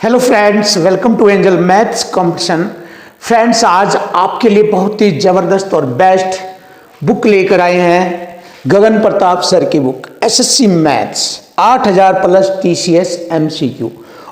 Hello friends, welcome to angel maths competition. Friends, आज आपके लिए बहुत ही ज़बरदस्त और बेस्ट बुक लेकर आए हैं। गगन प्रताप सर की book SSC maths 8000 plus TCS MCQ.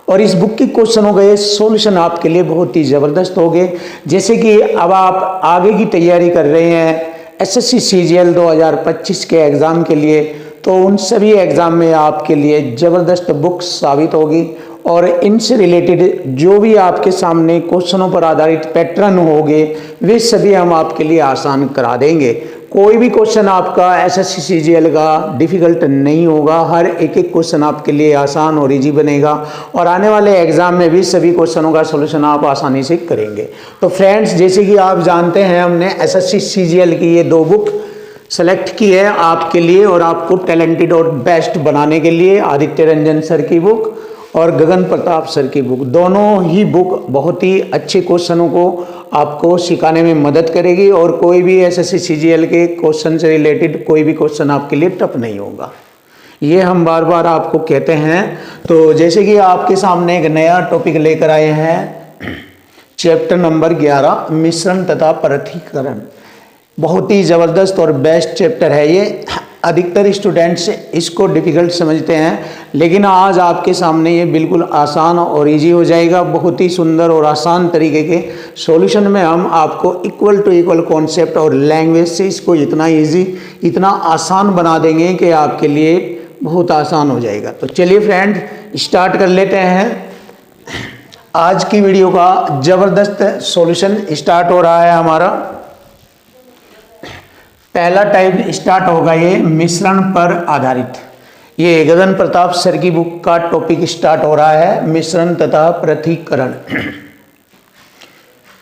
और इस बुक के क्वेश्चन हो गए, सॉल्यूशन आपके लिए बहुत ही ज़बरदस्त हो गए। जैसे कि अब आप आगे की तैयारी कर रहे हैं एसएससी सीजीएल 2025 के एग्ज़ाम के लिए, तो उन सभी एग्ज़ाम में आपके लिए ज़बरदस्त बुक साबित होगी। और इनसे रिलेटेड जो भी आपके सामने क्वेश्चनों पर आधारित पैटर्न होंगे वे सभी हम आपके लिए आसान करा देंगे। कोई भी क्वेश्चन आपका एसएससी सीजीएल का डिफ़िकल्ट नहीं होगा। हर एक एक क्वेश्चन आपके लिए आसान और इजी बनेगा और आने वाले एग्जाम में भी सभी क्वेश्चनों का सॉल्यूशन आप आसानी से करेंगे। तो फ्रेंड्स, जैसे कि आप जानते हैं, हमने एसएससी सीजीएल की ये दो बुक सेलेक्ट की है आपके लिए और आपको टैलेंटेड और बेस्ट बनाने के लिए। आदित्य रंजन सर की बुक और गगन प्रताप सर की बुक, दोनों ही बुक बहुत ही अच्छे क्वेश्चनों को आपको सिखाने में मदद करेगी और कोई भी एसएससी सीजीएल के क्वेश्चन से रिलेटेड कोई भी क्वेश्चन आपके लिए टफ नहीं होगा, ये हम बार बार आपको कहते हैं। तो जैसे कि आपके सामने एक नया टॉपिक लेकर आए हैं, चैप्टर नंबर 11 मिश्रण तथा पृथक्करण। बहुत ही ज़बरदस्त और बेस्ट चैप्टर है ये। अधिकतर स्टूडेंट्स इसको डिफ़िकल्ट समझते हैं, लेकिन आज आपके सामने ये बिल्कुल आसान और इजी हो जाएगा। बहुत ही सुंदर और आसान तरीके के सॉल्यूशन में हम आपको इक्वल टू इक्वल कॉन्सेप्ट और लैंग्वेज से इसको इतना इजी, इतना आसान बना देंगे कि आपके लिए बहुत आसान हो जाएगा। तो चलिए फ्रेंड, स्टार्ट कर लेते हैं। आज की वीडियो का ज़बरदस्त सॉल्यूशन स्टार्ट हो रहा है हमारा। पहला टाइप स्टार्ट होगा ये मिश्रण पर आधारित। ये गगन प्रताप सर की बुक का टॉपिक स्टार्ट हो रहा है, मिश्रण तथा पृथक्करण।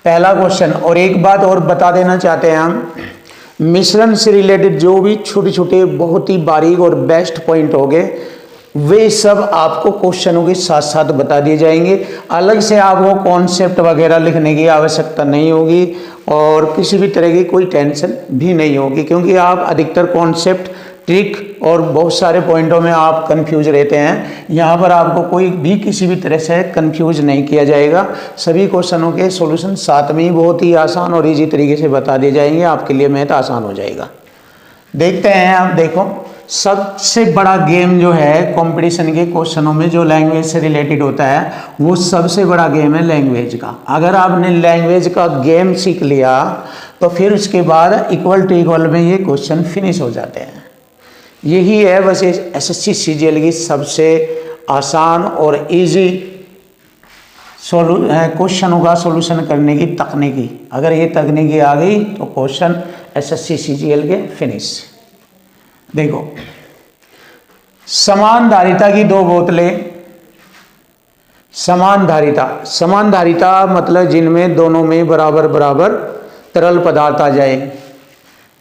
पहला क्वेश्चन, और एक बात और बता देना चाहते हैं हम, मिश्रण से रिलेटेड जो भी छोटे छोटे बहुत ही बारीक और बेस्ट पॉइंट होंगे वे सब आपको क्वेश्चनों के साथ साथ बता दिए जाएंगे। अलग से आपको कॉन्सेप्ट वगैरह लिखने की आवश्यकता नहीं होगी और किसी भी तरह की कोई टेंशन भी नहीं होगी, क्योंकि आप अधिकतर कॉन्सेप्ट, ट्रिक और बहुत सारे पॉइंटों में आप कंफ्यूज रहते हैं। यहाँ पर आपको कोई भी किसी भी तरह से कंफ्यूज नहीं किया जाएगा। सभी क्वेश्चनों के सॉल्यूशन साथ में ही बहुत ही आसान और इजी तरीके से बता दिए जाएंगे। आपके लिए मैथ आसान हो जाएगा। देखते हैं, आप देखो, सबसे बड़ा गेम जो है कंपटीशन के क्वेश्चनों में जो लैंग्वेज से रिलेटेड होता है, वो सबसे बड़ा गेम है लैंग्वेज का। अगर आपने लैंग्वेज का गेम सीख लिया तो फिर उसके बाद इक्वल टू इक्वल में ये क्वेश्चन फिनिश हो जाते हैं। यही है बस एसएससी सीजीएल की सबसे आसान और इजी क्वेश्चनों का सॉल्यूशन करने की तकनीकी। अगर ये तकनीकी आ गई तो क्वेश्चन एसएससी सीजीएल के फिनिश। देखो, समान धारिता की दो बोतलें, समान धारिता मतलब जिनमें दोनों में बराबर बराबर तरल पदार्थ आ जाए,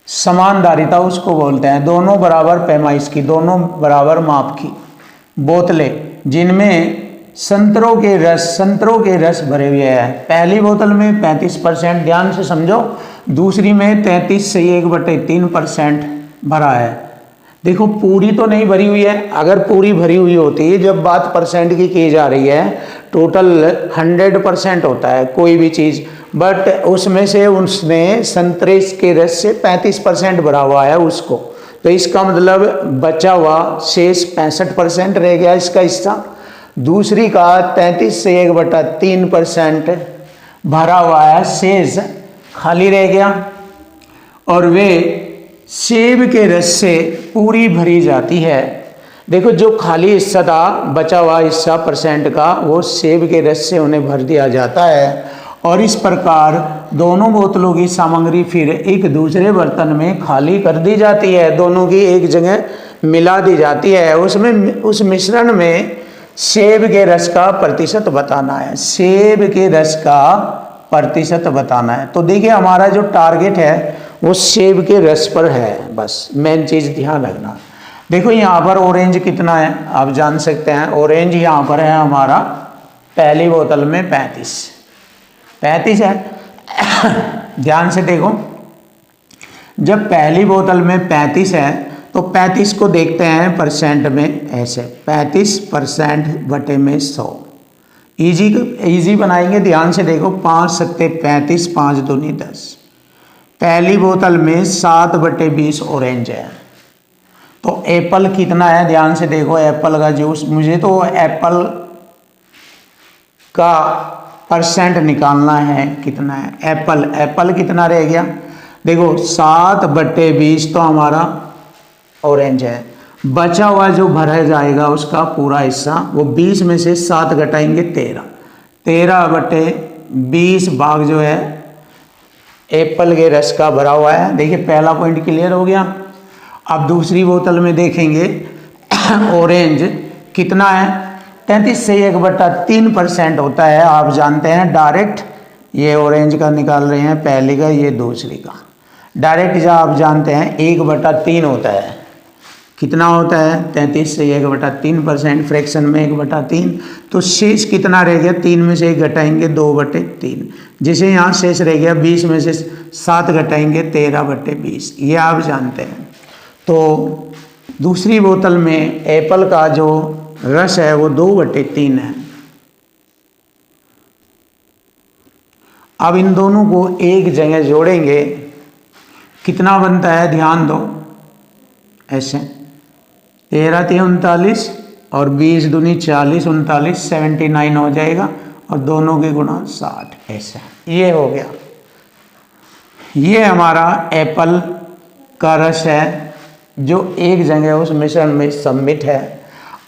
समान धारिता उसको बोलते हैं। दोनों बराबर पैमाइश की, दोनों बराबर माप की बोतलें जिनमें संतरों के रस भरे हुए हैं। पहली बोतल में 35%, ध्यान से समझो, दूसरी में 33 से 1/3% भरा है। देखो, पूरी तो नहीं भरी हुई है। अगर पूरी भरी हुई होती, जब बात परसेंट की जा रही है, टोटल 100% होता है कोई भी चीज़, बट उसमें से उसने संतरे के रस से 35% भरा हुआ है उसको, तो इसका मतलब बचा हुआ शेष 65% रह गया इसका हिस्सा। दूसरी का 33 से 1/3% भरा हुआ है, शेष खाली रह गया और वे सेब के रस से पूरी भरी जाती है। देखो, जो खाली हिस्सा था, बचा हुआ हिस्सा परसेंट का, वो सेब के रस से उन्हें भर दिया जाता है और इस प्रकार दोनों बोतलों की सामग्री फिर एक दूसरे बर्तन में खाली कर दी जाती है। दोनों की एक जगह मिला दी जाती है। उसमें उस मिश्रण में सेब के रस का प्रतिशत बताना है, सेब के रस का प्रतिशत बताना है। तो देखिए, हमारा जो टारगेट है वो सेब के रस पर है, बस मेन चीज़ ध्यान रखना। देखो, यहाँ पर ऑरेंज कितना है आप जान सकते हैं। ऑरेंज यहाँ पर है हमारा पहली बोतल में 35 है। ध्यान से देखो, जब पहली बोतल में 35 है तो 35 को देखते हैं परसेंट में, ऐसे 35% बटे में 100। इजी इजी बनाएंगे, ध्यान से देखो। 5 सत्ते 35, 5 दूनी 10। पहली बोतल में 7/20 ऑरेंज है, तो एप्पल कितना है, ध्यान से देखो। एप्पल का जूस, मुझे तो एप्पल का परसेंट निकालना है, कितना है एप्पल कितना रह गया, देखो 7/20 तो हमारा ऑरेंज है। बचा हुआ जो भरा जाएगा उसका पूरा हिस्सा, वो 20 में से 7 घटाएंगे 13, 13/20 भाग जो है एप्पल के रस का भरा हुआ है। देखिए पहला पॉइंट क्लियर हो गया। अब दूसरी बोतल में देखेंगे ऑरेंज कितना है, 33 से 1/3% होता है। आप जानते हैं डायरेक्ट, ये ऑरेंज का निकाल रहे हैं, पहले का ये दूसरी का, डायरेक्ट जो आप जानते हैं 1/3 होता है। कितना होता है, 33 से 1/3%, फ्रैक्शन में 1/3, तो शेष कितना रह गया, 3 में से 1 घटाएंगे 2/3, जिसे यहाँ शेष रह गया 20 में से 7 घटाएंगे 13/20, ये आप जानते हैं। तो दूसरी बोतल में एप्पल का जो रस है वो 2/3 है। अब इन दोनों को एक जगह जोड़ेंगे, कितना बनता है, ध्यान दो, ऐसे 13 × 39 और 20 दूनी 40, 39, 79 हो जाएगा, और दोनों के गुणा 60, ऐसे ये हो गया। ये हमारा एप्पल का रस है जो एक जगह उस मिश्रण में सम्मिलित है।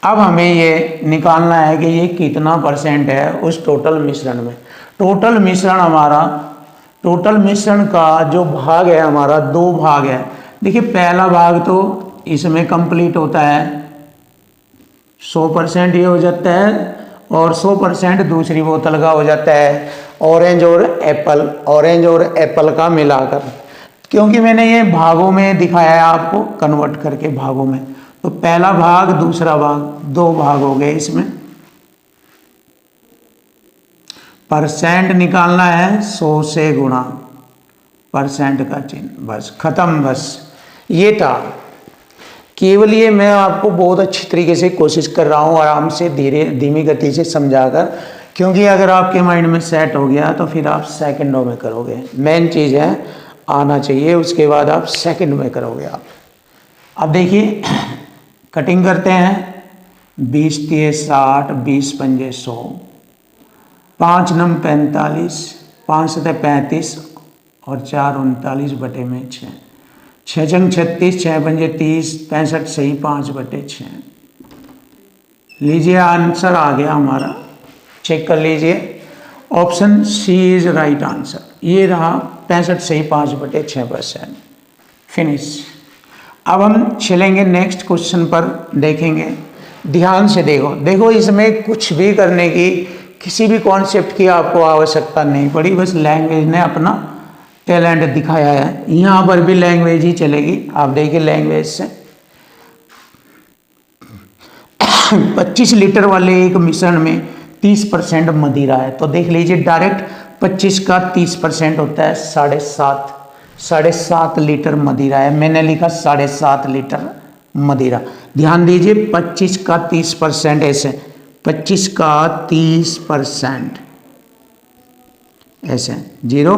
अब हमें ये निकालना है कि ये कितना परसेंट है उस टोटल मिश्रण में। टोटल मिश्रण का जो भाग है हमारा, 2 भाग है। देखिए पहला भाग तो इसमें कंप्लीट होता है, 100% ये हो जाता है, और 100% दूसरी बोतल का हो जाता है, ऑरेंज और एप्पल का मिलाकर। क्योंकि मैंने ये भागों में दिखाया है आपको, कन्वर्ट करके भागों में, तो पहला भाग दूसरा भाग 2 भाग हो गए। इसमें परसेंट निकालना है, 100 से गुणा परसेंट का चिन्ह, बस खत्म। बस ये था, केवल ये मैं आपको बहुत अच्छी तरीके से कोशिश कर रहा हूँ, आराम से धीमी गति से समझाकर, क्योंकि अगर आपके माइंड में सेट हो गया तो फिर आप सेकंडों में करोगे। मेन चीज़ है आना चाहिए, उसके बाद आप सेकंड में करोगे आप। अब देखिए कटिंग करते हैं, 20 × 3 = 60, 20 × 5 = 100, 5 × 9 = 45, 5 × 7 = 35 और 4 × 39/6, 6 × 36, 6 × 5 = 30, 65 सही 5/6। लीजिए आंसर आ गया हमारा, चेक कर लीजिए, option C is right answer. ये रहा 65 सही 5/6%। फिनिश। अब हम चलेंगे नेक्स्ट क्वेश्चन पर, देखेंगे, ध्यान से देखो इसमें कुछ भी करने की, किसी भी कॉन्सेप्ट की आपको आवश्यकता नहीं पड़ी, बस लैंग्वेज ने अपना टैलेंट दिखाया है। यहाँ पर भी लैंग्वेज ही चलेगी। आप देखिए लैंग्वेज से 25 लीटर वाले एक मिश्रण में 30% मदिरा है, तो देख लीजिए डायरेक्ट 25 का 30% होता है 7.5 लीटर मदिरा है। मैंने लिखा 7.5 लीटर मदिरा। ध्यान दीजिए 25 का 30%, ऐसे 25 का 30% ऐसे 0,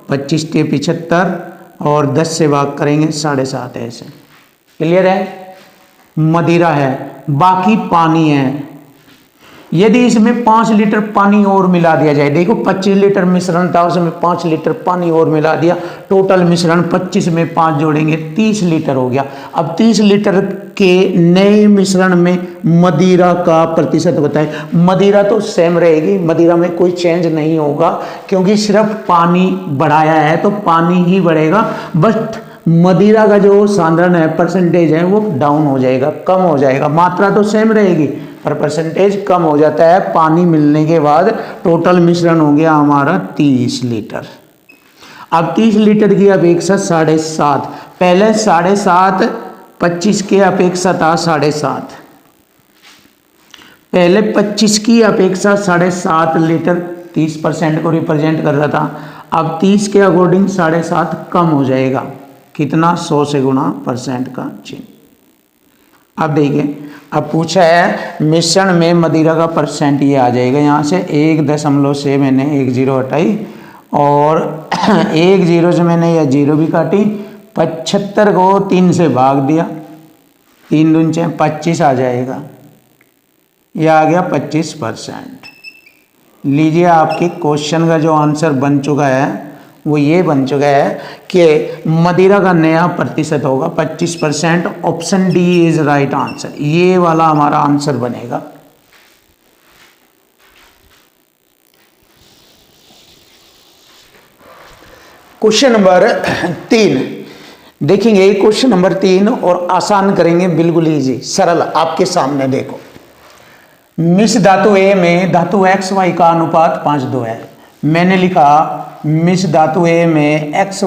25 के 75 और 10 से भाग करेंगे 7.5, ऐसे क्लियर है। मदिरा है, बाकी पानी है। यदि इसमें 5 लीटर पानी और मिला दिया जाए, देखो 25 लीटर मिश्रण था, उसमें 5 लीटर पानी और मिला दिया, टोटल मिश्रण 25 में 5 जोड़ेंगे 30 लीटर हो गया। अब 30 लीटर के नए मिश्रण में मदिरा का प्रतिशत बताएं। मदिरा तो सेम रहेगी, मदिरा में कोई चेंज नहीं होगा, क्योंकि सिर्फ पानी बढ़ाया है तो पानी ही बढ़ेगा, बट मदिरा का जो सांद्रण है, परसेंटेज है, वो डाउन हो जाएगा, कम हो जाएगा। मात्रा तो सेम रहेगी पर परसेंटेज कम हो जाता है पानी मिलने के बाद। टोटल मिश्रण हो गया हमारा 30 लीटर। अब 30 लीटर की अपेक्षा 7.5, पहले 7.5 25 के अपेक्षा था 7.5, पहले 25 की अपेक्षा 7.5 लीटर 30% को रिप्रेजेंट कर रहा था। अब 30 के अकॉर्डिंग 7.5 कम हो जाएगा, कितना, 100 से गुणा परसेंट का चिन्ह। अब देखिए, अब पूछा है मिश्रण में मदिरा का परसेंट, ये आ जाएगा यहाँ से 1 से मैंने 1 जीरो हटाई और 1 जीरो से मैंने यह जीरो भी काटी, 75 को 3 से भाग दिया, 3 दूनी 6 25 आ जाएगा, यह आ गया 25%। लीजिए आपके क्वेश्चन का जो आंसर बन चुका है वो ये बन चुका है कि मदिरा का नया प्रतिशत होगा 25%। Option D is right answer, ये वाला हमारा आंसर बनेगा। क्वेश्चन नंबर 3 देखेंगे, क्वेश्चन नंबर 3 और आसान करेंगे, बिल्कुल इजी सरल आपके सामने। देखो, मिश्र धातु ए में धातु एक्स वाई का अनुपात 5:2 है। मैंने लिखा मिश्र धातु ए में एक्स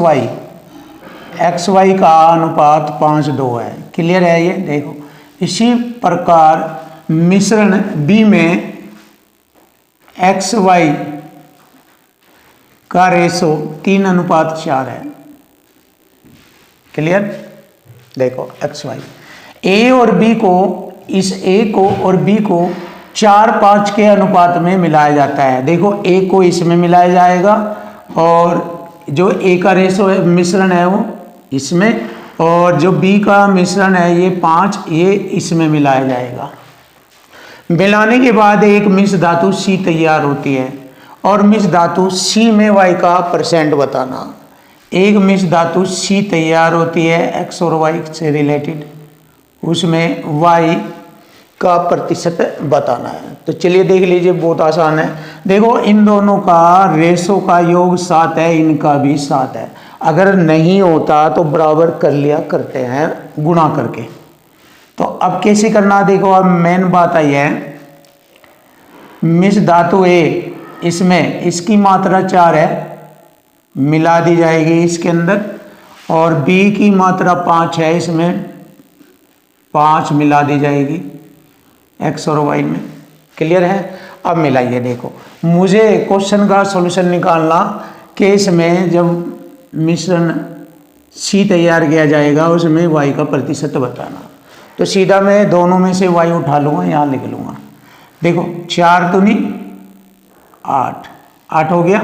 वाई का अनुपात 5:2 है। क्लियर है ये? देखो, इसी प्रकार मिश्रण बी में एक्स वाई का रेशो 3:4 है। क्लियर? देखो एक्स वाई, ए और बी को, इस ए को और बी को 4:5 के अनुपात में मिलाया जाता है। देखो, ए को इसमें मिलाया जाएगा और जो ए का रेशो है मिश्रण है वो इसमें, और जो बी का मिश्रण है ये 5, ये इसमें मिलाया जाएगा। मिलाने के बाद एक मिश्र धातु सी तैयार होती है और मिश्र धातु सी में वाई का परसेंट बताना। एक मिश्र धातु सी तैयार होती है एक्स और वाई से रिलेटेड, उसमें वाई का प्रतिशत बताना है। तो चलिए देख लीजिए, बहुत आसान है। देखो, इन दोनों का रेशो का योग 7 है, इनका भी 7 है। अगर नहीं होता तो बराबर कर लिया करते हैं गुणा करके। तो अब कैसे करना, देखो अब मेन बात आई है, मिश्र धातु ए, इसमें इसकी मात्रा 4 है, मिला दी जाएगी इसके अंदर, और बी की मात्रा 5 है, इसमें 5 मिला दी जाएगी एक्स और वाई में। क्लियर है? अब मिलाइए। देखो, मुझे क्वेश्चन का सॉल्यूशन निकालना कि इसमें जब मिश्रण सी तैयार किया जाएगा उसमें वाई का प्रतिशत बताना। तो सीधा मैं दोनों में से वाई उठा लूँगा, यहाँ लिख लूँगा। देखो, 4 दूनी 8, 8 हो गया,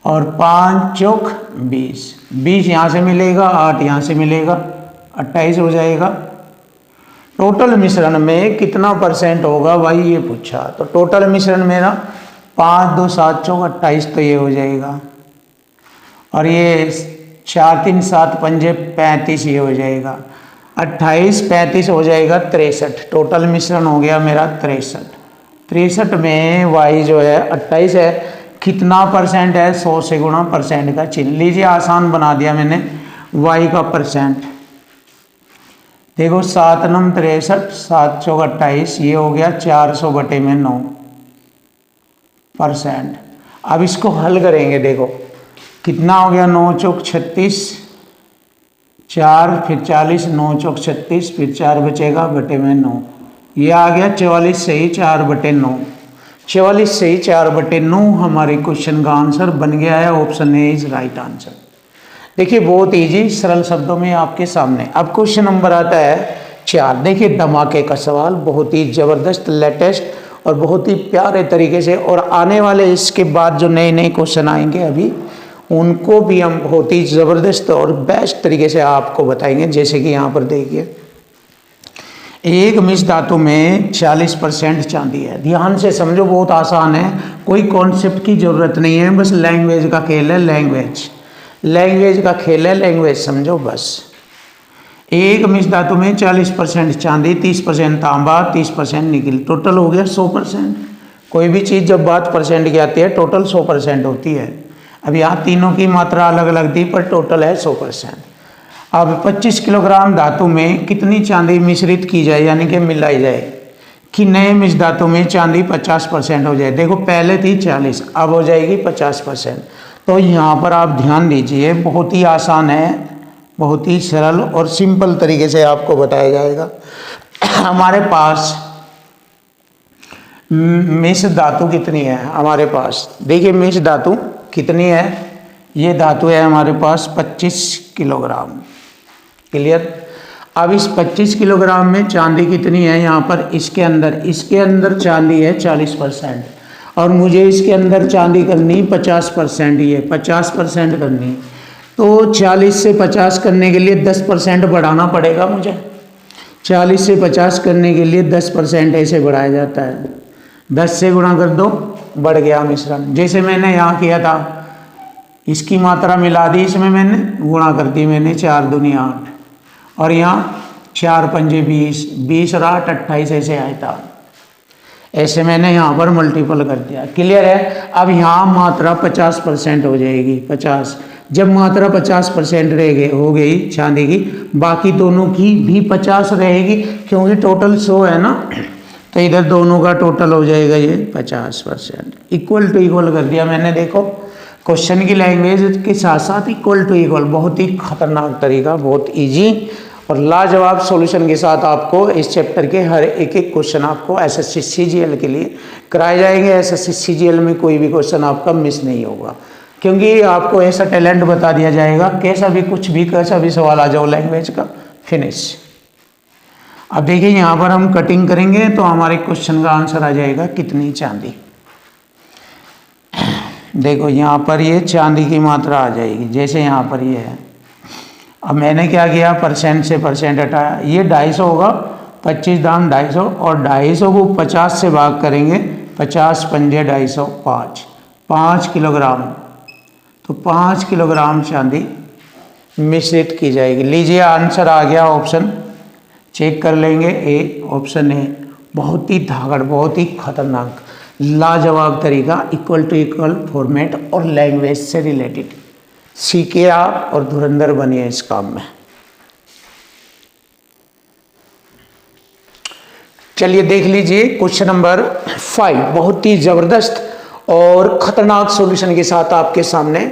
और 5 चौक 20, 20 यहाँ से मिलेगा, 8 यहाँ से मिलेगा, 28 हो जाएगा। टोटल मिश्रण में कितना परसेंट होगा भाई, ये पूछा। तो टोटल मिश्रण मेरा 5 2 7 चौक 28, तो ये हो जाएगा, और ये 4 3 7 पंजे 35, ये हो जाएगा 28, 35 हो जाएगा 63। टोटल मिश्रण हो गया मेरा 63। 63 में वाई जो है 28 है, कितना परसेंट है, 100 से गुणा परसेंट का चिन्ह। लीजिए, आसान बना दिया मैंने वाई का परसेंट। देखो, 7 9 63, 7 चौक 28, ये हो गया 400/9%। अब इसको हल करेंगे। देखो कितना हो गया, 9 चौक 36, 4 फिर 40, 9 चौक 36, फिर 4 बचेगा बटे में 9, ये आ गया 44 सही 4/9। 44 सही 4/9 हमारे क्वेश्चन का आंसर बन गया है। Option A is right answer. देखिए, बहुत इजी सरल शब्दों में आपके सामने। अब क्वेश्चन नंबर आता है 4। देखिए, धमाके का सवाल, बहुत ही जबरदस्त, लेटेस्ट और बहुत ही प्यारे तरीके से, और आने वाले इसके बाद जो नए नए क्वेश्चन आएंगे अभी, उनको भी हम बहुत ही ज़बरदस्त और बेस्ट तरीके से आपको बताएंगे। जैसे कि यहाँ पर देखिए, एक मिश्र धातु में 40% चांदी है। ध्यान से समझो, बहुत आसान है, कोई कॉन्सेप्ट की ज़रूरत नहीं है, बस लैंग्वेज का खेल है, लैंग्वेज का खेल है, लैंग्वेज समझो बस। एक मिश्र धातु में 40% चांदी, 30% तांबा, 30% निकिल, टोटल हो गया 100%। कोई भी चीज़ जब बात परसेंट की आती है टोटल 100% होती है। अब यहाँ तीनों की मात्रा अलग अलग थी, पर टोटल है 100%। अब 25 किलोग्राम धातु में कितनी चांदी मिश्रित की जाए, यानी कि मिलाई जाए कि नए मिश्र धातु में चांदी 50% हो जाए। देखो, पहले थी 40, अब हो जाएगी 50%। तो यहाँ पर आप ध्यान दीजिए, बहुत ही आसान है, बहुत ही सरल और सिंपल तरीके से आपको बताया जाएगा। हमारे पास मिश्र धातु कितनी है हमारे पास, देखिए मिश्र धातु कितनी है, ये धातु है हमारे पास 25 किलोग्राम। क्लियर? अब इस 25 किलोग्राम में चांदी कितनी है यहाँ पर, इसके अंदर चांदी है 40%, और मुझे इसके अंदर चांदी करनी 50%, ये 50% करनी है। तो 40 से 50 करने के लिए 10% बढ़ाना पड़ेगा मुझे। 40 से 50 करने के लिए 10% ऐसे बढ़ाया जाता है। 10 से गुणा कर दो, बढ़ गया मिश्रण। जैसे मैंने यहाँ किया था, इसकी मात्रा मिला दी, इसमें मैंने गुणा कर दी मैंने, 4 दूनी 8, और यहाँ 4 पंजे 20, 20 और 8 28 ऐसे आया था। ऐसे मैंने यहाँ पर मल्टीपल कर दिया। क्लियर है। अब यहाँ मात्रा 50% हो जाएगी। 50, जब मात्रा 50% हो गई चांदी की, बाकी दोनों की भी 50 रहेगी, क्योंकि टोटल 100 है ना, तो इधर दोनों का टोटल हो जाएगा ये 50%। इक्वल टू इक्वल कर दिया मैंने। देखो, क्वेश्चन की लैंग्वेज के साथ साथ इक्वल टू इक्वल, बहुत ही खतरनाक तरीका, बहुत इजी और लाजवाब सॉल्यूशन के साथ आपको इस चैप्टर के हर एक क्वेश्चन आपको एसएससी सीजीएल के लिए कराए जाएंगे। एसएससी सीजीएल में कोई भी क्वेश्चन आपका मिस नहीं होगा, क्योंकि आपको ऐसा टैलेंट बता दिया जाएगा, कैसा भी सवाल आ जाओ लैंग्वेज का, फिनिश। अब देखिए, यहाँ पर हम कटिंग करेंगे तो हमारे क्वेश्चन का आंसर आ जाएगा कितनी चांदी। देखो, यहाँ पर ये चांदी की मात्रा आ जाएगी, जैसे यहाँ पर ये है। अब मैंने क्या किया, परसेंट से परसेंट हटाया, ये 250 होगा, 25 दाम 250, और 250 को 50 से भाग करेंगे, 50 पंजे 250, 5 किलोग्राम। तो 5 किलोग्राम चांदी मिश्रित की जाएगी। लीजिए, आंसर आ गया। ऑप्शन चेक कर लेंगे, ए, ऑप्शन ए। बहुत ही धागड़, बहुत ही खतरनाक, लाजवाब तरीका, इक्वल टू इक्वल फॉर्मेट और लैंग्वेज से रिलेटेड। सीखे आप और धुरंधर बनिए इस काम में। चलिए देख लीजिए क्वेश्चन नंबर 5, बहुत ही जबरदस्त और खतरनाक सॉल्यूशन के साथ आपके सामने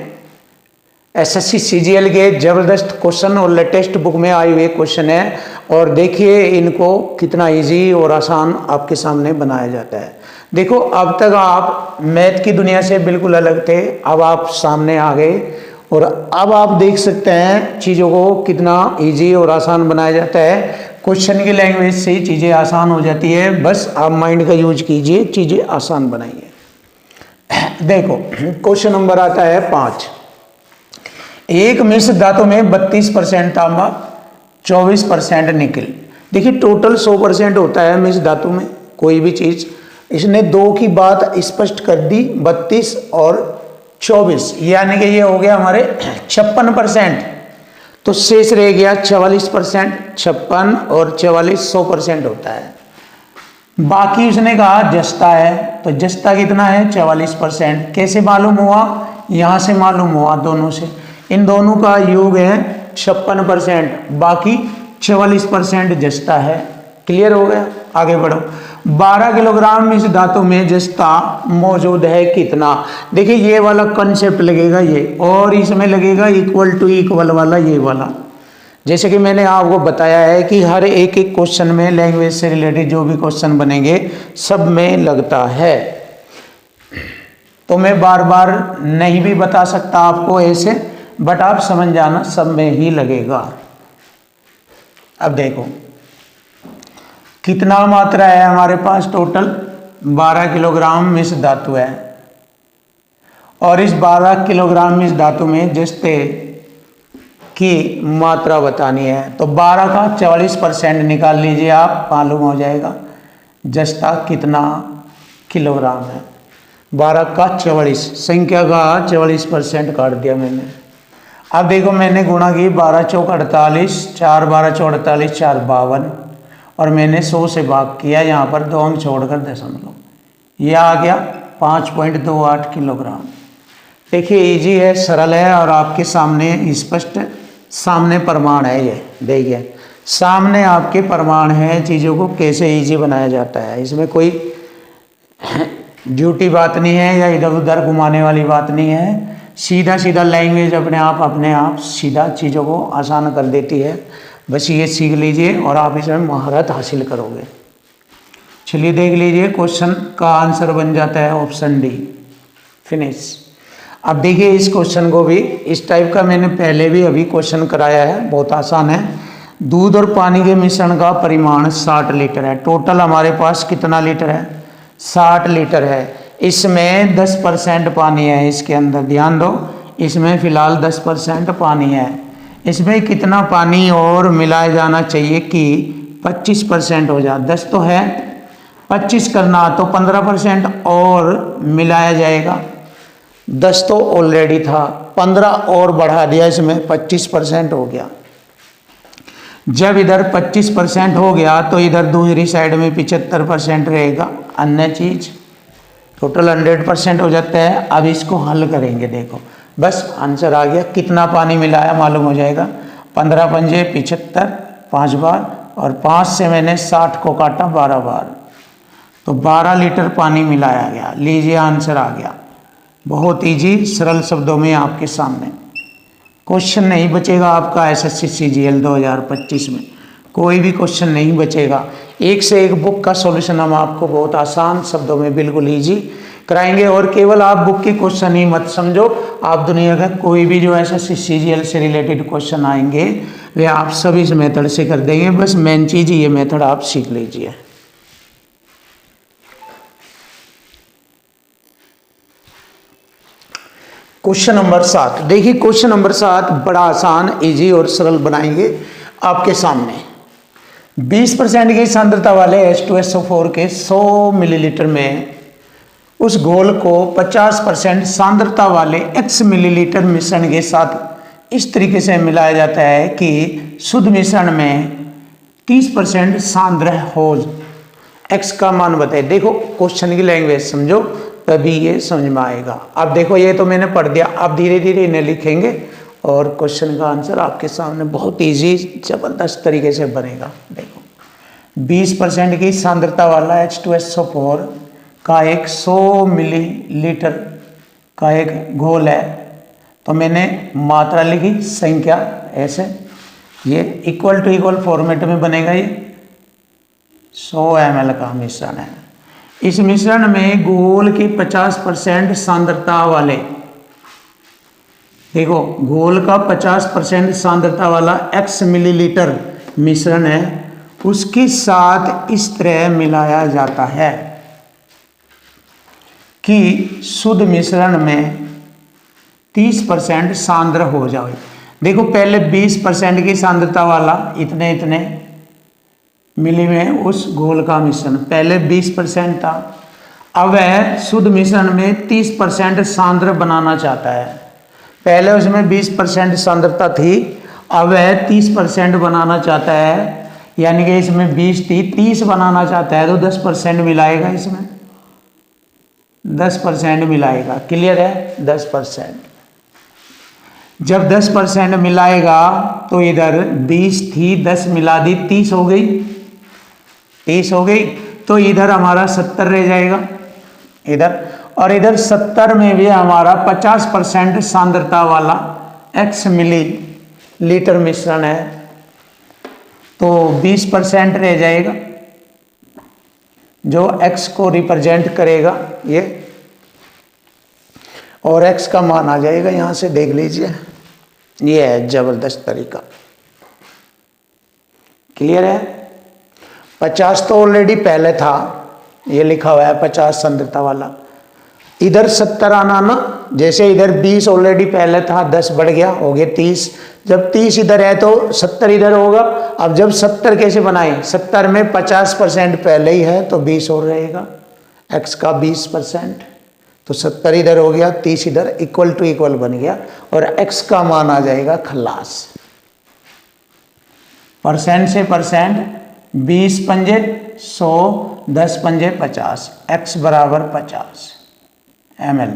एसएससी सीजीएल के जबरदस्त क्वेश्चन और लेटेस्ट बुक में आए हुए क्वेश्चन है। और देखिए इनको कितना इजी और आसान आपके सामने बनाया जाता है। देखो, अब तक आप मैथ की दुनिया से बिल्कुल अलग थे, अब आप सामने आ गए, और अब आप देख सकते हैं चीज़ों को कितना इजी और आसान बनाया जाता है। क्वेश्चन की लैंग्वेज से ही चीज़ें आसान हो जाती है, बस आप माइंड का यूज कीजिए, चीज़ें आसान बनाइए। देखो, क्वेश्चन नंबर आता है 5। एक मिश्र धातु में 32% तांबा, 24% निकल। देखिए, टोटल 100% होता है मिश्र धातु में कोई भी चीज़। इसने 2 की बात स्पष्ट कर दी, 32 और 24, यानी कि ये हो गया हमारे 56%। तो शेष रह गया 44%। 56 और 44 100% होता है। बाकी उसने कहा जस्ता है, तो जस्ता कितना है, 44%। कैसे मालूम हुआ, यहाँ से मालूम हुआ, दोनों से। इन दोनों का योग है 56%, बाकी 44% जस्ता है। क्लियर हो गया। आगे बढ़ो। 12 किलोग्राम इस धातु में जस्ता मौजूद है कितना। देखिए, ये वाला कंसेप्ट लगेगा ये, और इसमें लगेगा इक्वल टू इक्वल वाला, ये वाला। जैसे कि मैंने आपको बताया है कि हर एक क्वेश्चन में लैंग्वेज से रिलेटेड जो भी क्वेश्चन बनेंगे सब में लगता है, तो मैं बार बार नहीं भी बता सकता आपको ऐसे, बट आप समझ जाना सब में ही लगेगा। अब देखो कितना मात्रा है हमारे पास, टोटल 12 किलोग्राम मिश्र धातु है, और इस 12 किलोग्राम मिश्र धातु में जस्ते की मात्रा बतानी है। तो 12 का 44% निकाल लीजिए आप, मालूम हो जाएगा जस्ता कितना किलोग्राम है। 12 का 44, संख्या का 44% काट दिया मैंने। अब देखो, मैंने गुणा की 12 चौक 48, 4 12 चौक 48, 4 52, और मैंने 100 से भाग किया, यहाँ पर 2 अंक छोड़कर दशमलव, यह आ गया 5.28 किलोग्राम। देखिए, इजी है, सरल है, और आपके सामने स्पष्ट सामने प्रमाण है। ये देखिए, सामने आपके प्रमाण है चीज़ों को कैसे इजी बनाया जाता है। इसमें कोई ड्यूटी बात नहीं है या इधर उधर घुमाने वाली बात नहीं है। सीधा सीधा लैंग्वेज अपने आप सीधा चीज़ों को आसान कर देती है। बस ये सीख लीजिए और आप इसमें महारत हासिल करोगे। चलिए देख लीजिए, क्वेश्चन का आंसर बन जाता है ऑप्शन डी, फिनिश। अब देखिए, इस क्वेश्चन को भी इस टाइप का मैंने पहले भी अभी क्वेश्चन कराया है, बहुत आसान है। दूध और पानी के मिश्रण का परिमाण 60 लीटर है। टोटल हमारे पास कितना लीटर है? 60 लीटर है। इसमें 10% पानी है, इसके अंदर ध्यान दो, इसमें फिलहाल 10% पानी है। इसमें कितना पानी और मिलाया जाना चाहिए कि 25% हो जाए? 10 तो है, 25 करना तो 15% और मिलाया जाएगा। 10 तो ऑलरेडी था, 15 और बढ़ा दिया, इसमें 25% हो गया। जब इधर 25% हो गया तो इधर दूसरी साइड में 75% रहेगा अन्य चीज, टोटल 100% हो जाता है। अब इसको हल करेंगे, देखो बस आंसर आ गया। कितना पानी मिलाया मालूम हो जाएगा। 15 पंजे 75, 5 बार, और 5 से मैंने 60 को काटा 12 बार, तो 12 लीटर पानी मिलाया गया। लीजिए आंसर आ गया। बहुत इजी, सरल शब्दों में आपके सामने। क्वेश्चन नहीं बचेगा आपका एसएससी सीजीएल 2025 में, कोई भी क्वेश्चन नहीं बचेगा। एक से एक बुक का सॉल्यूशन हम आपको बहुत आसान शब्दों में बिल्कुल इजी कराएंगे। और केवल आप बुक के क्वेश्चन ही मत समझो, आप दुनिया का कोई भी जो एसएससी सीजीएल से रिलेटेड क्वेश्चन आएंगे वे आप सभी इस मेथड से कर देंगे। बस मेन चीज ये मेथड आप सीख लीजिए। क्वेश्चन नंबर 7, देखिए क्वेश्चन नंबर 7 बड़ा आसान, इजी और सरल बनाएंगे आपके सामने। 20% की सांद्रता वाले H2SO4 के 100 मिलीलीटर में उस घोल को 50% सांद्रता वाले X मिलीलीटर मिश्रण के साथ इस तरीके से मिलाया जाता है कि शुद्ध मिश्रण में 30% सांद्र हो। X का मान बताए। देखो क्वेश्चन की लैंग्वेज समझो तभी ये समझ में आएगा। अब देखो ये तो मैंने पढ़ दिया, अब धीरे धीरे इन्हें लिखेंगे और क्वेश्चन का आंसर आपके सामने बहुत इजी जबरदस्त तरीके से बनेगा। देखो 20% की सांद्रता वाला H2SO4 का एक 100 मिलीलीटर का एक घोल है, तो मैंने मात्रा लिखी, संख्या ऐसे, ये इक्वल टू इक्वल फॉर्मेट में बनेगा। ये 100 ml का मिश्रण है। इस मिश्रण में घोल की 50% सांद्रता वाले, देखो घोल का 50% सांद्रता वाला X मिलीलीटर मिश्रण है, उसके साथ इस तरह मिलाया जाता है कि शुद्ध मिश्रण में 30% सांद्र हो जाए। देखो पहले 20% की सांद्रता वाला इतने इतने मिली में उस घोल का मिश्रण पहले 20% था, अब वह शुद्ध मिश्रण में 30% सांद्र बनाना चाहता है। पहले उसमें 20% सांद्रता थी, अब वह 30% बनाना चाहता है, यानी कि इसमें 20 थी 30 बनाना चाहता है, तो 10% मिलाएगा, इसमें 10% मिलाएगा। क्लियर है? 10%। जब 10% मिलाएगा तो इधर 20 थी 10 मिला दी 30 हो गई, 30 हो गई, तो इधर हमारा 70 रह जाएगा इधर, और इधर 70 में भी हमारा 50% सांद्रता वाला X मिलीलीटर मिश्रण है, तो 20% रह जाएगा जो X को रिप्रेजेंट करेगा ये, और X का मान आ जाएगा यहां से, देख लीजिए ये है जबरदस्त तरीका। क्लियर है? 50 तो ऑलरेडी पहले था, ये लिखा हुआ है 50 सांद्रता वाला, इधर 70 आना ना, जैसे इधर 20 ऑलरेडी पहले था, 10 बढ़ गया हो गया 30, जब 30 इधर है तो 70 इधर होगा। अब जब 70 कैसे बनाए, 70 में 50% पहले ही है तो 20 और रहेगा, X का 20%, तो 70 इधर हो गया 30 इधर, इक्वल टू इक्वल बन गया, और X का मान आ जाएगा खल्लास। परसेंट से परसेंट 20 पंजे 100, 10 पंजे 50, X बराबर 50 ml।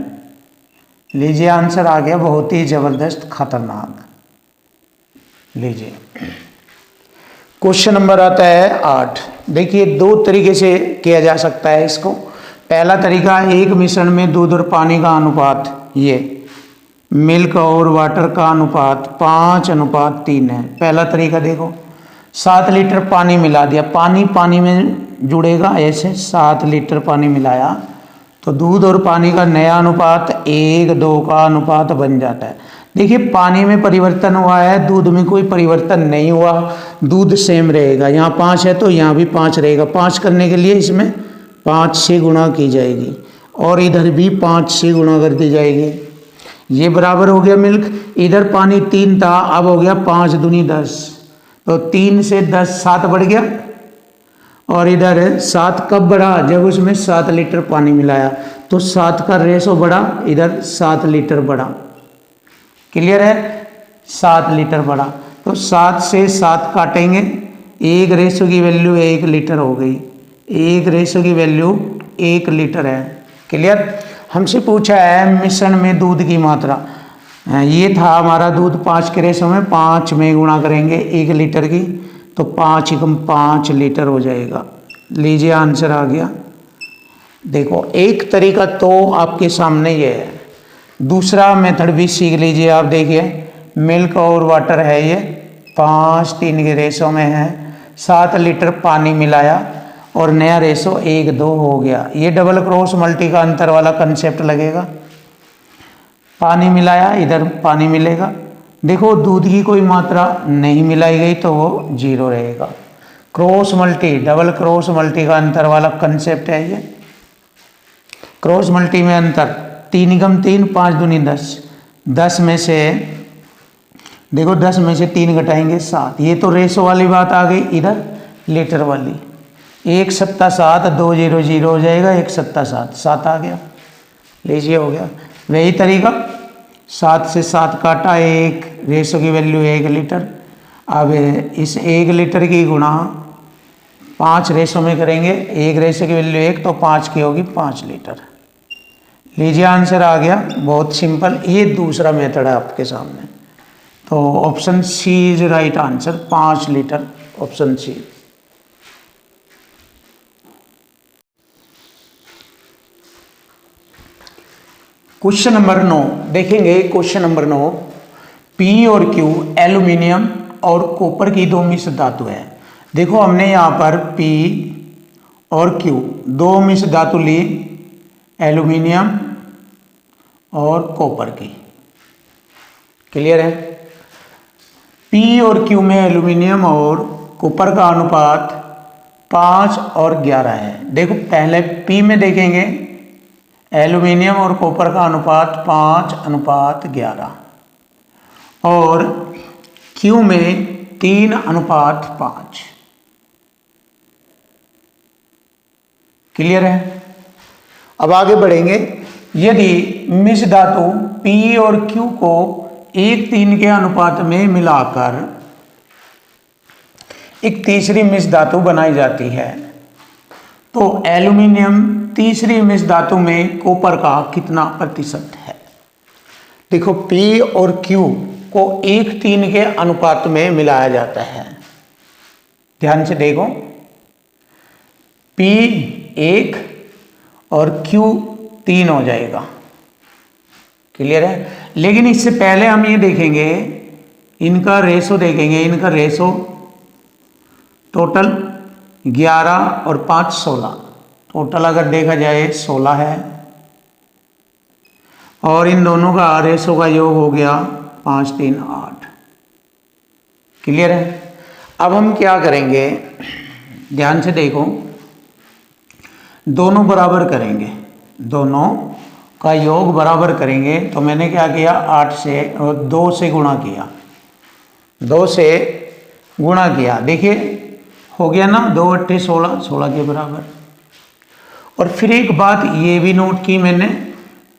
लीजिए आंसर आ गया, बहुत ही जबरदस्त खतरनाक। लीजिए क्वेश्चन नंबर आता है 8। देखिए 2 तरीके से किया जा सकता है इसको। पहला तरीका, एक मिश्रण में दूध और पानी का अनुपात, ये मिल्क और वाटर का अनुपात 5:3 है। पहला तरीका देखो, 7 लीटर पानी मिला दिया, पानी पानी में जुड़ेगा ऐसे, 7 लीटर पानी मिलाया तो दूध और पानी का नया अनुपात 1:2 का अनुपात बन जाता है। देखिए पानी में परिवर्तन हुआ है, दूध में कोई परिवर्तन नहीं हुआ, दूध सेम रहेगा। यहाँ 5 है तो यहाँ भी 5 रहेगा। 5 करने के लिए इसमें 5 से गुणा की जाएगी और इधर भी 5 से गुणा कर दी जाएगी। ये बराबर हो गया मिल्क। इधर पानी 3 था, अब हो गया 5 दूनी 10, तो 3 से 10 7 बढ़ गया। और इधर 7 कब बढ़ा? जब उसमें 7 लीटर पानी मिलाया, तो 7 का रेशो बढ़ा, इधर 7 लीटर बढ़ा। क्लियर है? 7 लीटर बढ़ा, तो 7 से 7 काटेंगे, 1 रेशो की वैल्यू 1 लीटर हो गई। 1 रेशो की वैल्यू 1 लीटर है। क्लियर? हमसे पूछा है मिश्रण में दूध की मात्रा। ये था हमारा दूध 5 के रेशो में, 5 में गुणा करेंगे 1 लीटर की, तो 5 एकम 5 लीटर हो जाएगा। लीजिए आंसर आ गया। देखो एक तरीका तो आपके सामने ये है, दूसरा मेथड भी सीख लीजिए आप। देखिए मिल्क और वाटर है, ये 5-3 के रेशो में है, 7 लीटर पानी मिलाया और नया रेशो 1-2 हो गया। ये डबल क्रॉस मल्टी का अंतर वाला कंसेप्ट लगेगा। पानी मिलाया, इधर पानी मिलेगा। देखो दूध की कोई मात्रा नहीं मिलाई गई तो वो 0 रहेगा। Cross multi, double cross multi का अंतर वाला कंसेप्ट है ये। क्रॉस मल्टी में अंतर 3 एकम 3, 5 दूनी 10, 10 में से देखो 10 में से 3 घटाएंगे 7। ये तो रेशो वाली बात आ गई, इधर लीटर वाली। 1 सत्ता 7, 2 0 0 हो जाएगा, 1 सत्ता 7, 7 आ गया। लीजिए हो गया। वही तरीका 7 से 7 काटा, 1 रेशो की वैल्यू 1 लीटर। अब इस 1 लीटर की गुणा 5 रेशो में करेंगे, 1 रेशो की वैल्यू 1, तो 5 की होगी 5 लीटर। लीजिए आंसर आ गया। बहुत सिंपल। ये दूसरा मेथड है आपके सामने, तो option C is right answer, 5 litre, option C. Question number 9 देखेंगे। क्वेश्चन नंबर 9, पी और क्यू एल्यूमिनियम और कॉपर की 2 मिश्र धातु है। देखो हमने यहाँ पर पी और क्यू 2 मिश्र धातु ली, एल्यूमिनियम और कॉपर की। क्लियर है? पी और क्यू में एल्यूमिनियम और कॉपर का अनुपात 5 और 11 है। देखो पहले पी में देखेंगे, एल्यूमिनियम और कॉपर का अनुपात 5:11 और क्यू में 3:5। क्लियर है? अब आगे बढ़ेंगे। यदि मिश्र धातु पी और क्यू को 1:3 के अनुपात में मिलाकर एक तीसरी मिश्र धातु बनाई जाती है, तो एल्यूमिनियम तीसरी मिश्र धातु में कॉपर का कितना प्रतिशत है? देखो पी और क्यू को 1:3 के अनुपात में मिलाया जाता है। ध्यान से देखो, P 1 और Q 3 हो जाएगा। क्लियर है? लेकिन इससे पहले हम ये देखेंगे, इनका रेशो देखेंगे। इनका रेशो टोटल 11 और 5 16, टोटल अगर देखा जाए 16 है, और इन दोनों का रेशो का योग हो गया 5 3 8। क्लियर है? अब हम क्या करेंगे, ध्यान से देखो, दोनों बराबर करेंगे, दोनों का योग बराबर करेंगे। तो मैंने क्या किया, 8 से और 2 से गुणा किया, 2 से गुणा किया। देखिए हो गया ना, 2 8 16, 16 के बराबर। और फिर एक बात ये भी नोट की मैंने,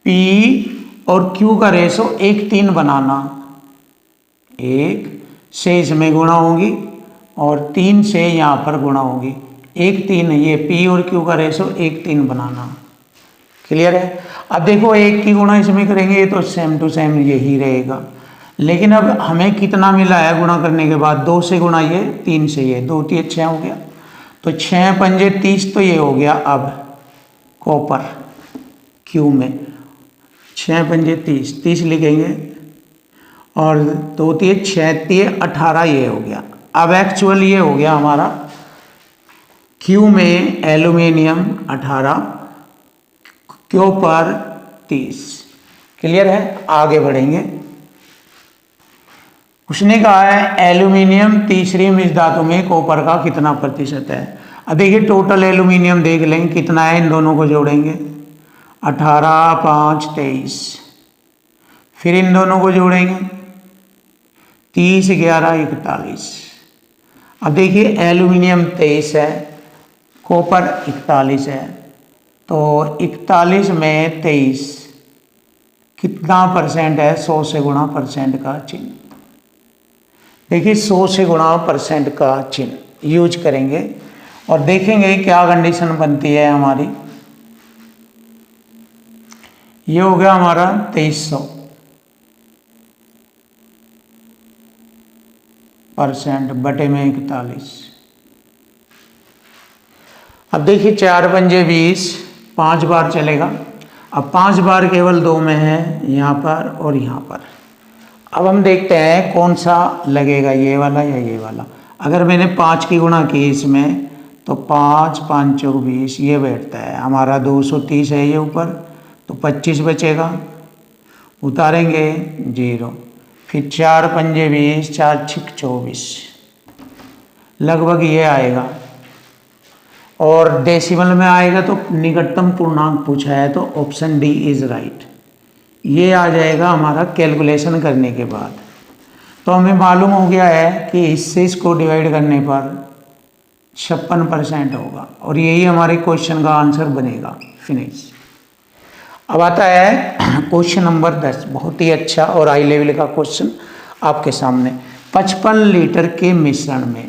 P और Q का रेशो 1:3 बनाना। 1 से इसमें गुणा होगी और 3 से यहाँ पर गुणा होगी। 1:3 ये P और Q का रेशो 1:3 बनाना। क्लियर है? अब देखो 1 की गुणा इसमें करेंगे तो सेम टू सेम यही रहेगा। लेकिन अब हमें कितना मिला है गुणा करने के बाद, 2 से गुणा ये, 3 से ये, 2 3 6 हो गया, तो 6 पंजे 30, तो ये हो गया अब कॉपर क्यू में 6 पंजे 30, 30 लिखेंगे और 2 3 6 3 18, ये हो गया। अब एक्चुअल ये हो गया हमारा क्यू में एल्यूमिनियम 18, क्यू पर 30। क्लियर है? आगे बढ़ेंगे। उसने कहा है एल्यूमिनियम तीसरी मिश्र धातु में कॉपर का कितना प्रतिशत है। अब देखिए टोटल एल्यूमिनियम देख लें कितना है, इन दोनों को जोड़ेंगे 18 5 23, फिर इन दोनों को जोड़ेंगे 30 11 41। अब देखिए एल्यूमिनियम 23 है, कॉपर 41 है, तो 41 में 23 कितना परसेंट है, 100 से गुणा परसेंट का चिन्ह। देखिए 100 से गुणा परसेंट का चिन्ह यूज करेंगे और देखेंगे क्या कंडीशन बनती है हमारी। ये हो गया हमारा 2300 परसेंट बटे में 41। अब देखिए 4 पंजे 20, 5 बार चलेगा। अब 5 बार केवल 2 में है, यहाँ पर और यहाँ पर। अब हम देखते हैं कौन सा लगेगा, ये वाला या ये वाला। अगर मैंने 5 की गुणा की इसमें तो 5 5 चौक 20, ये बैठता है हमारा 230 है ये ऊपर, तो 25 बचेगा, उतारेंगे 0, फिर 4 पंजे 20, 4 छिक 24, लगभग ये आएगा। और डेसिमल में आएगा तो निकटतम पूर्णांक पूछा है तो ऑप्शन डी इज राइट। ये आ जाएगा हमारा कैलकुलेशन करने के बाद। तो हमें मालूम हो गया है कि इससे इसको डिवाइड करने पर 56% होगा और यही हमारे क्वेश्चन का आंसर बनेगा। फिनिश। अब आता है क्वेश्चन नंबर 10, बहुत ही अच्छा और हाई लेवल का क्वेश्चन आपके सामने। 55 लीटर के मिश्रण में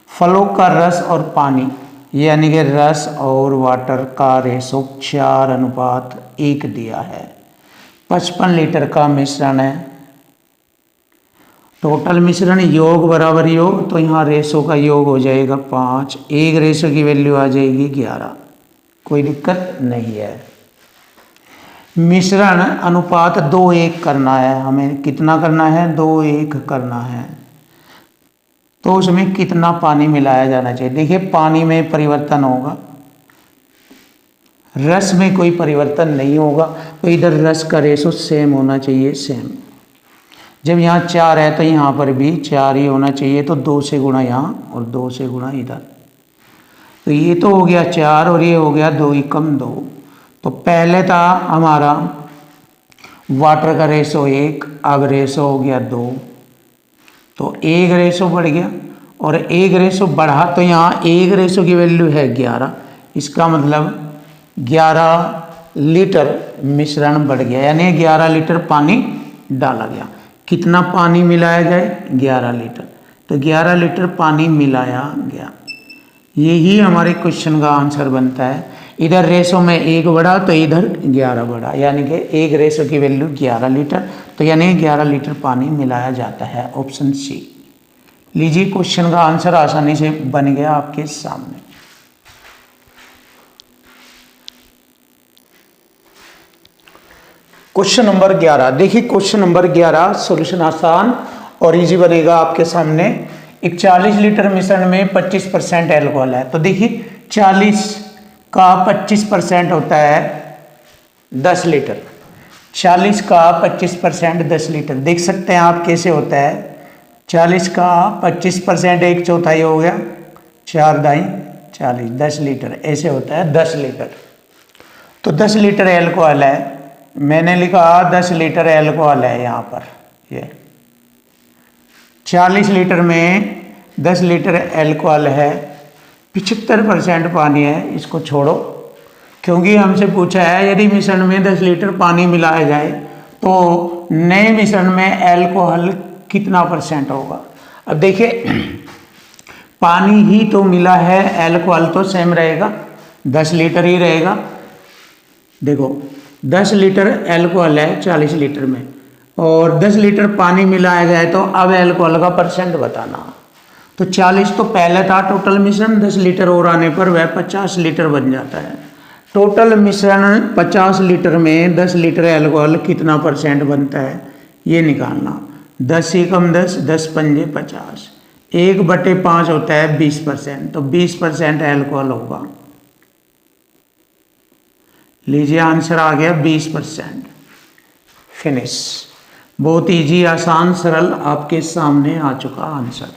फलों का रस और पानी यानी कि रस और वाटर का रेशो 4:1 दिया है। 55 लीटर का मिश्रण है, टोटल मिश्रण योग बराबर योग, तो यहाँ रेशो का योग हो जाएगा 5, एक रेशो की वैल्यू आ जाएगी 11, कोई दिक्कत नहीं है। मिश्रण अनुपात 2:1 करना है, हमें कितना करना है, 2:1 करना है। तो उसमें कितना पानी मिलाया जाना चाहिए। देखिए पानी में परिवर्तन होगा, रस में कोई परिवर्तन नहीं होगा, तो इधर रस का रेशो सेम होना चाहिए, सेम। जब यहाँ 4 है तो यहाँ पर भी 4 ही होना चाहिए, तो 2 से गुणा यहाँ और 2 से गुणा इधर। तो ये तो हो गया 4 और ये हो गया 2 एकम 2। तो पहले था हमारा वाटर का रेशो 1, अब रेशो हो गया 2, तो 1 रेशो बढ़ गया और 1 रेशो बढ़ा तो यहाँ 1 रेशो की वैल्यू है 11, इसका मतलब 11 लीटर मिश्रण बढ़ गया, यानी 11 लीटर पानी डाला गया। कितना पानी मिलाया जाए, 11 लीटर, तो 11 लीटर पानी मिलाया गया। यही हमारे क्वेश्चन का आंसर बनता है। इधर रेशो में 1 बढ़ा तो इधर 11 बढ़ा, यानी कि 1 रेशो की वैल्यू 11 लीटर, तो यानी 11 लीटर पानी मिलाया जाता है, ऑप्शन सी। लीजिए क्वेश्चन का आंसर आसानी से बन गया आपके सामने। क्वेश्चन नंबर 11, देखिए क्वेश्चन नंबर 11 सॉल्यूशन आसान और इजी बनेगा आपके सामने। एक 40 लीटर मिश्रण में 25% एल्कोहल है, तो देखिए 40 का 25% होता है 10 लीटर, 40 का 25% 10 लीटर। देख सकते हैं आप कैसे होता है, 40 का 25% 1/4 हो गया, 4 दाई 40, 10 लीटर ऐसे होता है 10 लीटर। तो 10 लीटर एल्कोहल है, मैंने लिखा 10 लीटर एल्कोहल है यहाँ पर। ये 40 लीटर में 10 लीटर एल्कोहल है, 75% पानी है, इसको छोड़ो, क्योंकि हमसे पूछा है यदि मिश्रण में 10 लीटर पानी मिलाया जाए तो नए मिश्रण में एल्कोहल कितना % होगा। अब देखिए पानी ही तो मिला है, एल्कोहल तो सेम रहेगा, 10 लीटर ही रहेगा। देखो 10 लीटर एल्कोहल है 40 लीटर में और 10 लीटर पानी मिलाया जाए तो अब एल्कोहल का % बताना। तो 40 तो पहले था टोटल मिश्रण, 10 लीटर और आने पर वह 50 लीटर बन जाता है। टोटल मिश्रण 50 लीटर में 10 लीटर एल्कोहल कितना % बनता है ये निकालना। 10 एकम 10, 10 पंजे 50, 1/5 होता है 20%, तो 20% एल्कोहल होगा। लीजिए आंसर आ गया 20%। फिनिश। बहुत इजी, आसान, सरल आपके सामने आ चुका आंसर।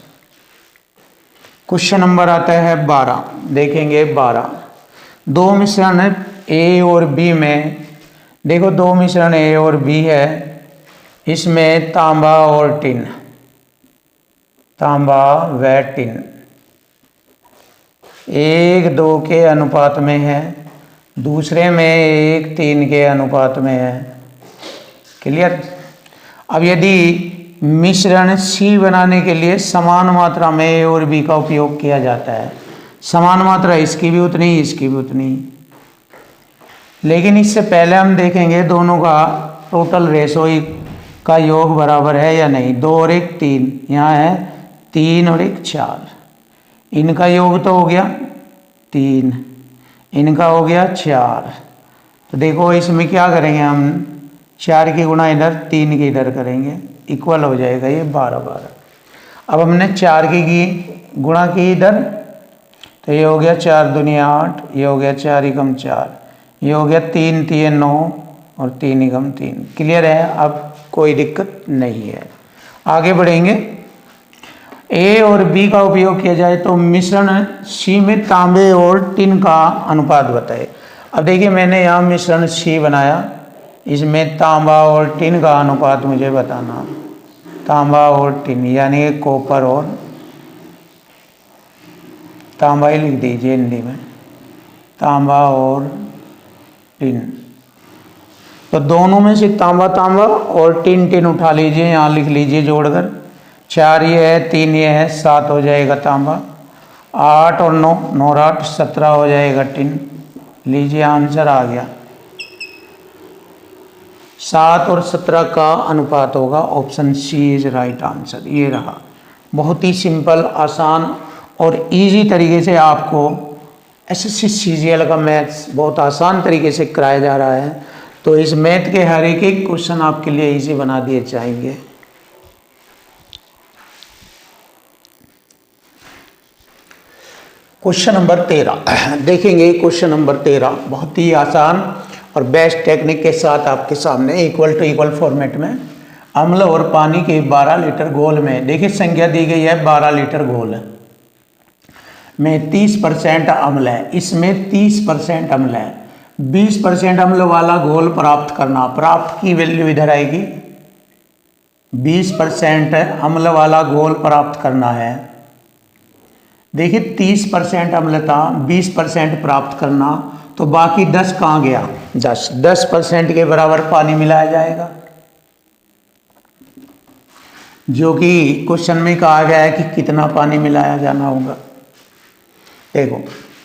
क्वेश्चन नंबर आता है 12। देखेंगे 12। दो मिश्रण ए और बी में, देखो दो मिश्रण ए और बी है, इसमें तांबा और टिन, तांबा व टिन 1:2 के अनुपात में है, दूसरे में 1:3 के अनुपात में है। क्लियर। अब यदि मिश्रण सी बनाने के लिए समान मात्रा में ए और बी का उपयोग किया जाता है, समान मात्रा इसकी भी उतनी, इसकी भी उतनी, लेकिन इससे पहले हम देखेंगे दोनों का टोटल रेशो का योग बराबर है या नहीं। 2 और 1 3, यहाँ है 3 और 1 4, इनका योग तो हो गया 3, इनका हो गया 4। तो देखो इसमें क्या करेंगे हम, 4 की गुणा इधर, 3 की इधर करेंगे, इक्वल हो जाएगा ये 12। अब हमने 4 की गुणा की इधर, तो ये हो गया 4 दूनी 8, ये हो गया 4 एकम 4, ये हो गया 3 3 9 और 3 एकम 3। क्लियर है, अब कोई दिक्कत नहीं है। आगे बढ़ेंगे। ए और बी का उपयोग किया जाए तो मिश्रण सी में तांबे और टिन का अनुपात बताए। अब देखिए मैंने यहाँ मिश्रण सी बनाया, इसमें तांबा और टिन का अनुपात मुझे बताना। तांबा और टिन यानी कॉपर और तांबा ही लिख दीजिए हिंदी में, तांबा और टिन। तो दोनों में से तांबा तांबा और टिन टिन उठा लीजिए, यहाँ लिख लीजिए जोड़कर। 4 ये है, 3 ये है, 7 हो जाएगा तांबा, 8 और 9, 9 और 8 17 हो जाएगा टिन। लीजिए आंसर आ गया। 7 और 17 का अनुपात होगा, option C is right answer. ये रहा, बहुत ही सिंपल, आसान और इजी तरीके से आपको एसएससी सीजीएल का मैथ्स बहुत आसान तरीके से कराया जा रहा है। तो इस मैथ के हर एक क्वेश्चन आपके लिए इजी बना दिए जाएंगे। क्वेश्चन नंबर 13 देखेंगे। क्वेश्चन नंबर 13 बहुत ही आसान और बेस्ट टेक्निक के साथ आपके सामने इक्वल टू इक्वल फॉर्मेट में। अम्ल और पानी के 12 लीटर घोल में, देखिए संख्या दी गई है 12 लीटर घोल में 30% अम्ल है, इसमें 30% अम्ल है। 20% अम्ल वाला घोल प्राप्त करना, प्राप्त की वैल्यू इधर आएगी। 20% अम्ल वाला घोल प्राप्त करना है। देखिए 30% अम्ल था, 20% प्राप्त करना, तो बाकी 10 कहाँ गया, 10% के बराबर पानी मिलाया जाएगा, जो कि क्वेश्चन में कहा गया है कि कितना पानी मिलाया जाना होगा। देखो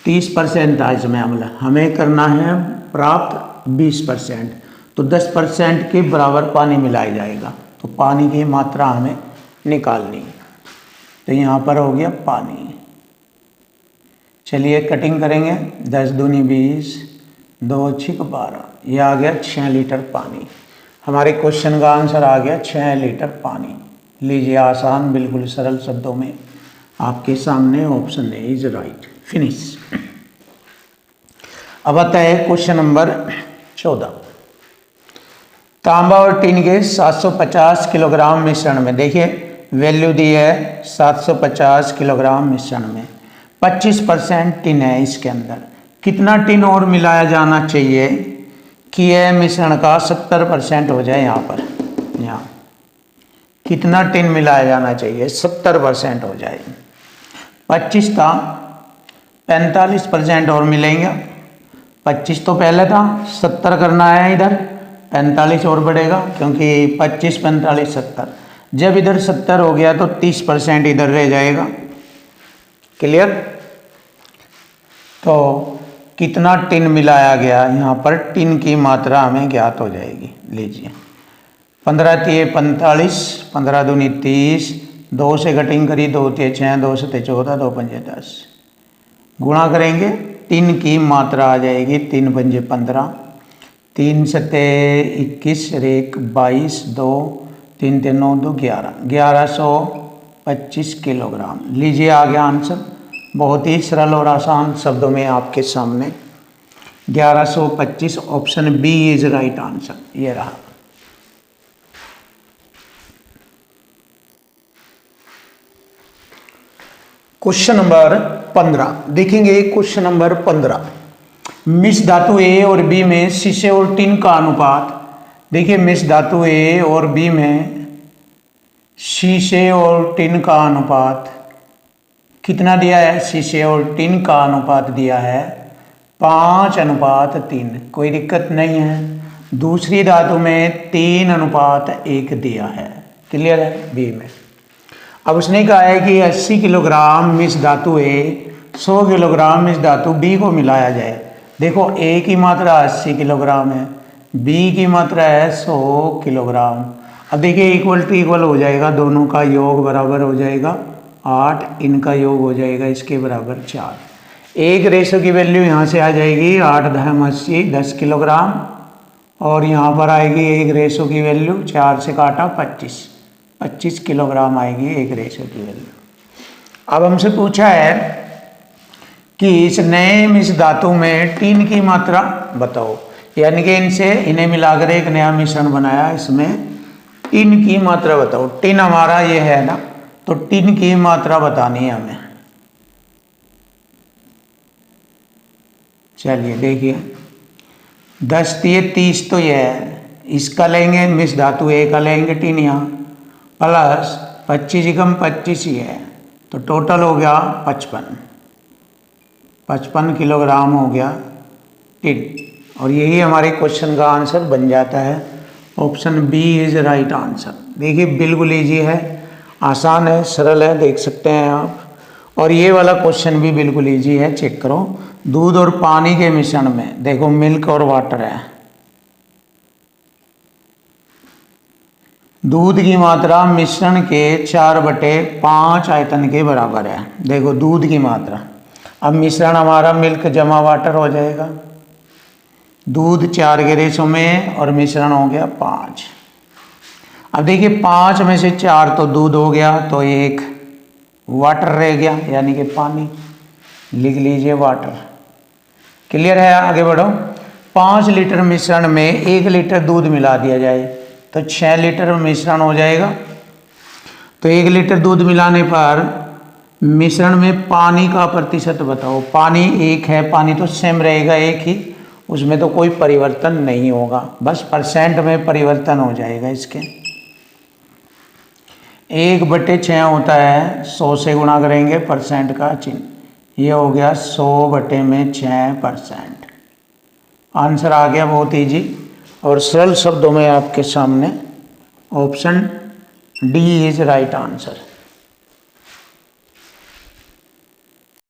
30% था इसमें अम्ल, हमें करना है प्राप्त 20%, तो 10% के बराबर पानी मिलाया जाएगा, तो पानी की मात्रा हमें निकालनी है। तो यहाँ पर हो गया पानी। चलिए कटिंग करेंगे। 10 दूनी 20, 2 6 12, ये आ गया 6 लीटर पानी। हमारे क्वेश्चन का आंसर आ गया 6 लीटर पानी। लीजिए आसान, बिल्कुल सरल शब्दों में आपके सामने option A is right. Finish. अब आता है क्वेश्चन नंबर 14। तांबा और टिन के 750 किलोग्राम मिश्रण में, देखिए वैल्यू दी है 750 किलोग्राम मिश्रण में 25% टिन है, इसके अंदर कितना टिन और मिलाया जाना चाहिए कि यह मिश्रण का 70% हो जाए। यहाँ पर यहाँ कितना टिन मिलाया जाना चाहिए, 70% हो जाए। 25 था, 45% और मिलेंगे। 25 तो पहले था, 70 करना है, इधर 45 और बढ़ेगा, क्योंकि 25 45 70। जब इधर 70 हो गया तो 30% इधर रह जाएगा। क्लियर। तो कितना टिन मिलाया गया, यहाँ पर टिन की मात्रा हमें ज्ञात हो जाएगी। लीजिए 15 3 45, 15 दूनी 30, 2 से कटिंग करी, 2 3 6, 2 7 14, 2 5 10, गुणा करेंगे, टिन की मात्रा आ जाएगी 3 5 15, 3 7 21, 1 22, 2 3 3 9 2 11, 1125 किलोग्राम। लीजिए आ गया आंसर, बहुत ही सरल और आसान शब्दों में आपके सामने 1125, option B is right answer. ये रहा। क्वेश्चन नंबर 15 देखेंगे। क्वेश्चन नंबर 15, मिश्र धातु ए और बी में शीशे और टिन का अनुपात। देखिए मिश्र धातु ए और बी में शीशे और टिन का अनुपात कितना दिया है? शीशे और टिन का अनुपात दिया है 5:3। कोई दिक्कत नहीं है। दूसरी धातु में 3:1 दिया है। क्लियर है? बी में अब उसने कहा है कि 80 किलोग्राम मिश्र धातु ए 100 किलोग्राम मिश्र धातु बी को मिलाया जाए। देखो ए की मात्रा 80 किलोग्राम है, बी की मात्रा है 100 किलोग्राम। अब देखिए इक्वल टू इक्वल हो जाएगा, दोनों का योग बराबर हो जाएगा 8, इनका योग हो जाएगा इसके बराबर 4। एक रेशो की वैल्यू यहाँ से आ जाएगी 8×80 10 किलोग्राम, और यहाँ पर आएगी एक रेशो की वैल्यू 4 से काटा 25 किलोग्राम आएगी एक रेशो की वैल्यू। अब हमसे पूछा है कि इस नए मिश्र धातु में टिन की मात्रा बताओ, यानी कि इन्हें मिलाकर एक नया मिश्रण बनाया, इसमें टिन की मात्रा बताओ। टिन हमारा ये है ना, तो टिन की मात्रा बतानी है हमें। चलिए देखिए 10 × 30 तो ये है, इसका लेंगे मिश्र धातु ए का लेंगे टिन यहाँ, प्लस 25 × 25 ही है, तो टोटल हो गया 55 किलोग्राम हो गया टिन। और यही हमारे क्वेश्चन का आंसर बन जाता है। Option B is right answer. देखिए बिल्कुल ईजी है, आसान है, सरल है, देख सकते हैं आप। और ये वाला क्वेश्चन भी बिल्कुल ईजी है, चेक करो। दूध और पानी के मिश्रण में देखो मिल्क और वाटर है, दूध की मात्रा मिश्रण के 4/5 आयतन के बराबर है। देखो दूध की मात्रा, अब मिश्रण हमारा मिल्क जमा वाटर हो जाएगा। दूध 4 के रेशो में और मिश्रण हो गया 5। अब देखिए 5 में से 4 तो दूध हो गया, तो 1 वाटर रह गया, यानी कि पानी। लिख लीजिए वाटर। क्लियर है? आगे बढ़ो। 5 लीटर मिश्रण में 1 लीटर दूध मिला दिया जाए तो 6 लीटर मिश्रण हो जाएगा। तो 1 लीटर दूध मिलाने पर मिश्रण में पानी का प्रतिशत बताओ। पानी 1 है, पानी तो सेम रहेगा एक ही, उसमें तो कोई परिवर्तन नहीं होगा, बस परसेंट में परिवर्तन हो जाएगा इसके। 1/6 होता है, 100 से गुणा करेंगे परसेंट का चिन्ह, ये हो गया 100/6%। आंसर आ गया बहुत ईजी और सरल शब्दों में आपके सामने। Option D is right answer.